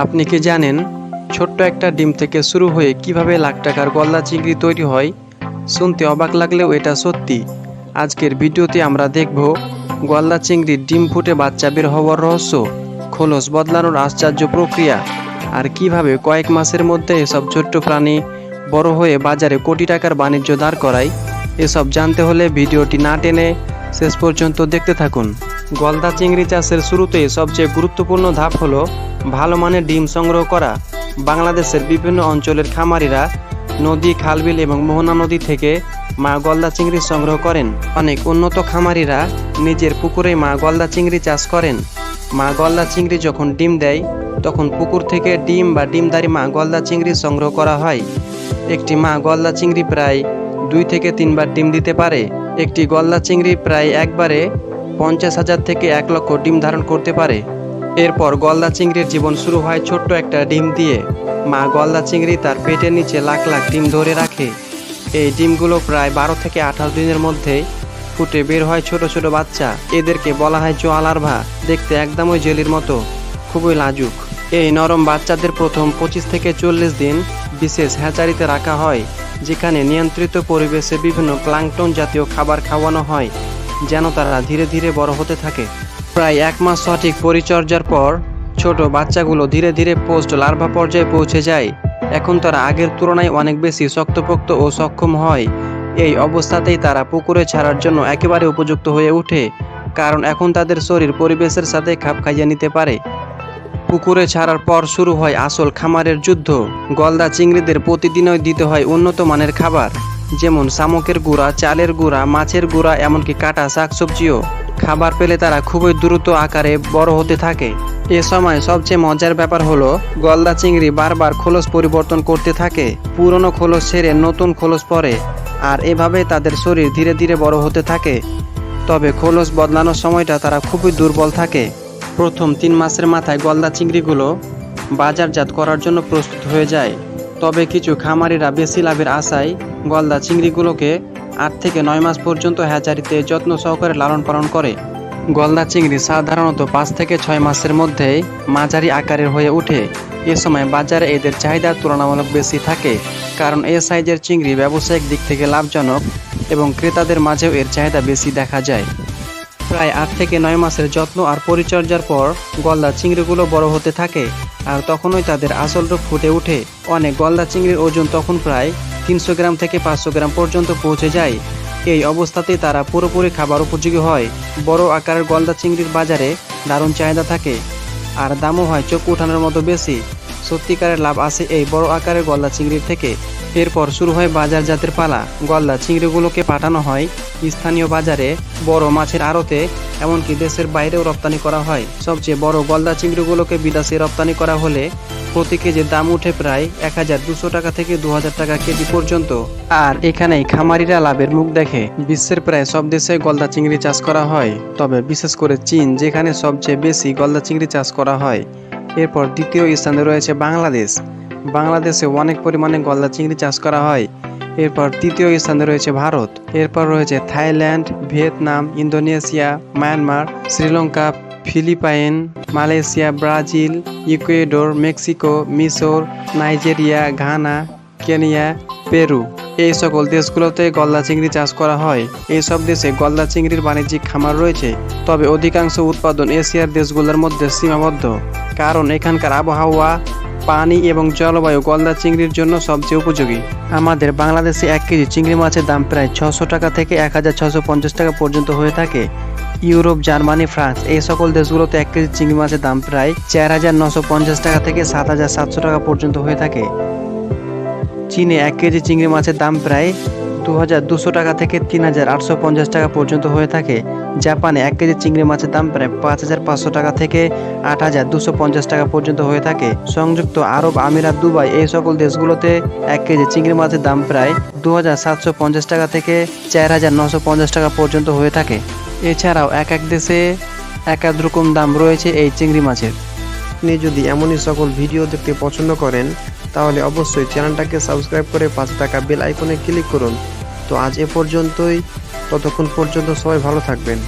আপনি কি জানেন ছোট্ট একটা ডিম থেকে শুরু হয়ে কিভাবে লাখ টাকার গলদা চিংড়ি তৈরি হয়? শুনতে অবাক লাগলেও এটা সত্যি। আজকের ভিডিওতে আমরা দেখব গলদা চিংড়ির ডিম ফুটে বাচ্চা বের হওয়ার রহস্য, খোলস বদলানোর আশ্চর্য প্রক্রিয়া, আর কিভাবে কয়েক মাসের মধ্যে এসব ছোট্ট প্রাণী বড় হয়ে বাজারে কোটি টাকার বাণিজ্য দাঁড় করায়। এসব জানতে হলে ভিডিওটি না টেনে শেষ পর্যন্ত দেখতে থাকুন। গলদা চিংড়ি চাষের শুরুতেই সবচেয়ে গুরুত্বপূর্ণ ধাপ হলো ভালো মানের ডিম সংগ্রহ করা। বাংলাদেশের বিভিন্ন অঞ্চলের খামারিরা নদী, খালবিল এবং মোহনা নদী থেকে মা গলদা চিংড়ি সংগ্রহ করেন। অনেক উন্নত খামারিরা নিজের পুকুরে মা গলদা চিংড়ি চাষ করেন। মা গলদা চিংড়ি যখন ডিম দেয় তখন পুকুর থেকে ডিম বা ডিমদারি মা গলদা চিংড়ি সংগ্রহ করা হয়। একটি মা গলদা চিংড়ি প্রায় 2 থেকে 3 বার ডিম দিতে পারে। একটি গলদা চিংড়ি প্রায় একবারে 50,000 থেকে 1 লক্ষ ডিম ধারণ করতে পারে। এরপর গলদা চিংড়ির জীবন শুরু হয় ছোট্ট একটা ডিম দিয়ে। মা গলদা চিংড়ি তার পেটের নিচে লাখ লাখ ডিম ধরে রাখে। এই ডিমগুলো প্রায় 12 থেকে 28 দিনের মধ্যে ফুটে বের হয় ছোট ছোট বাচ্চা। এদেরকে বলা হয় জোয়া লার্ভা। দেখতে একদমই জেলির মতো, খুবই লাজুক। এই নরম বাচ্চাদের প্রথম 25 থেকে 40 দিন বিশেষ হ্যাচারিতে রাখা হয়, যেখানে নিয়ন্ত্রিত পরিবেশে বিভিন্ন প্লাঙ্কটন জাতীয় খাবার খাওয়ানো হয় যেন তারা ধীরে ধীরে বড় হতে থাকে। প্রায় 1 মাস সঠিক পরিচর্যার পর ছোট বাচ্চাগুলো ধীরে ধীরে পোস্ট লার্ভা পর্যায়ে পৌঁছে যায়। এখন তারা আগের তুলনায় অনেক বেশি শক্তপোক্ত ও সক্ষম হয়। এই অবস্থাতেই তারা পুকুরে ছাড়ার জন্য একেবারে উপযুক্ত হয়ে ওঠে, কারণ এখন তাদের শরীর পরিবেশের সাথে খাপ খাইয়ে নিতে পারে। পুকুরে ছাড়ার পর শুরু হয় আসল খামারের যুদ্ধ। গলদা চিংড়িদের প্রতিদিনই দিতে হয় উন্নত মানের খাবার, যেমন শামুকের গুঁড়া, চালের গুঁড়া, মাছের গুঁড়া, এমনকি কাটা শাকসবজিও। খাবার পেলে তারা খুবই দ্রুত আকারে বড় হতে থাকে। এ সময় সবচেয়ে মজার ব্যাপার হলো গলদা চিংড়ি বারবার খোলস পরিবর্তন করতে থাকে। পুরনো খোলস ছেড়ে নতুন খোলস পরে, আর এভাবে তাদের শরীর ধীরে ধীরে বড় হতে থাকে। তবে খোলস বদলানোর সময়টা তারা খুবই দুর্বল থাকে। প্রথম 3 মাসের মাথায় গলদা চিংড়িগুলো বাজারজাত করার জন্য প্রস্তুত হয়ে যায়। তবে কিছু খামারিরা বেশি লাভের আশায় গলদা চিংড়িগুলোকে 8 থেকে 9 মাস পর্যন্ত হ্যাচারিতে যত্ন সহকারে লালন পালন করে। গলদা চিংড়ি সাধারণত 5 থেকে 6 মাসের মধ্যেই মাঝারি আকারের হয়ে ওঠে। এ সময় বাজারে এদের চাহিদা তুলনামূলক বেশি থাকে, কারণ এ সাইজের চিংড়ি ব্যবসায়িক দিক থেকে লাভজনক এবং ক্রেতাদের মাঝেও এর চাহিদা বেশি দেখা যায়। প্রায় 8 থেকে 9 মাসের যত্ন আর পরিচর্যার পর গলদা চিংড়িগুলো বড় হতে থাকে, আর তখনই তাদের আসল রূপ ফুটে ওঠে। অনেক গলদা চিংড়ির ওজন তখন প্রায় 300 গ্রাম থেকে 500 গ্রাম পর্যন্ত পৌঁছে যায়। এই অবস্থাতেই তারা পুরোপুরি খাবার উপযোগী হয়। বড় আকারের গলদা চিংড়ির বাজারে দারুণ চাহিদা থাকে, আর দামও হয় চোখ উঠানোর মতো বেশি। সত্যিকারের লাভ আসে এই বড় আকারের গলদা চিংড়ির থেকে। এরপর শুরু হয় বাজারজাতের পালা। গলদা চিংড়িগুলোকে পাঠানো হয় স্থানীয় বাজারে, বড় মাছের আড়তে, এমনকি দেশের বাইরেও রপ্তানি করা হয়। সবচেয়ে বড় গলদা চিংড়িগুলোকে বিদেশে রপ্তানি করা হলে প্রতি কেজির দাম উঠে প্রায় 1200 টাকা থেকে 2000 টাকা কেজি পর্যন্ত। আর এখানেই খামারিরা লাভের মুখ দেখে। বিশ্বের প্রায় সব দেশে গলদা চিংড়ি চাষ করা হয়, তবে বিশেষ করে চীন, যেখানে সবচেয়ে বেশি গলদা চিংড়ি চাষ করা হয়। এরপর দ্বিতীয় স্থানে রয়েছে বাংলাদেশ। বাংলাদেশে অনেক পরিমাণে গলদা চিংড়ি চাষ করা হয়। এরপর তৃতীয় স্থানে রয়েছে ভারত। এরপর রয়েছে Thailand, Vietnam, Indonesia, Myanmar, Sri Lanka, Philippines, Malaysia, Brazil, Ecuador, Mexico, মিশর, নাইজেরিয়া, ঘানা, কেনিয়া, পেরু। এই সকল দেশগুলোতে গলদা চিংড়ি চাষ করা হয়। এইসব দেশে গলদা চিংড়ির বাণিজ্যিক খামার রয়েছে, তবে অধিকাংশ উৎপাদন এশিয়ার দেশগুলোর মধ্যে সীমাবদ্ধ, কারণ এখানকার আবহাওয়া, পানি এবং জলবায়ু গলদা চিংড়ির জন্য সবচেয়ে উপযোগী। আমাদের বাংলাদেশে 1 কেজি চিংড়ি মাছের দাম প্রায় 600 টাকা থেকে 1650 টাকা পর্যন্ত হয়ে থাকে। ইউরোপ, জার্মানি, ফ্রান্স এই সকল দেশগুলোতে 1 কেজি চিংড়ি মাছের দাম প্রায় 4950 টাকা থেকে 7700 টাকা পর্যন্ত হয়ে থাকে। চীনে 1 কেজি চিংড়ি মাছের দাম প্রায় 2200 টাকা থেকে 3850 টাকা পর্যন্ত হয়ে থাকে। জাপানে 1 কেজি চিংড়ি মাছের দাম প্রায় 5500 টাকা থেকে 8250 টাকা পর্যন্ত হয়ে থাকে। সংযুক্ত আরব আমিরাত, দুবাই এই সকল দেশগুলোতে 1 কেজি চিংড়ি মাছের দাম প্রায় 2750 টাকা থেকে 4950 টাকা পর্যন্ত হয়ে থাকে। এছাড়াও এক এক দেশে এক এক রকম দাম রয়েছে এই চিংড়ি মাছের। আপনি যদি এমনই সকল ভিডিও দেখতে পছন্দ করেন, তাহলে অবশ্যই চ্যানেলটাকে সাবস্ক্রাইব করে পাশে থাকা বেল আইকনে ক্লিক করুন। তো আজ এ পর্যন্তই। ততক্ষণ পর্যন্ত সবাই ভালো থাকবেন।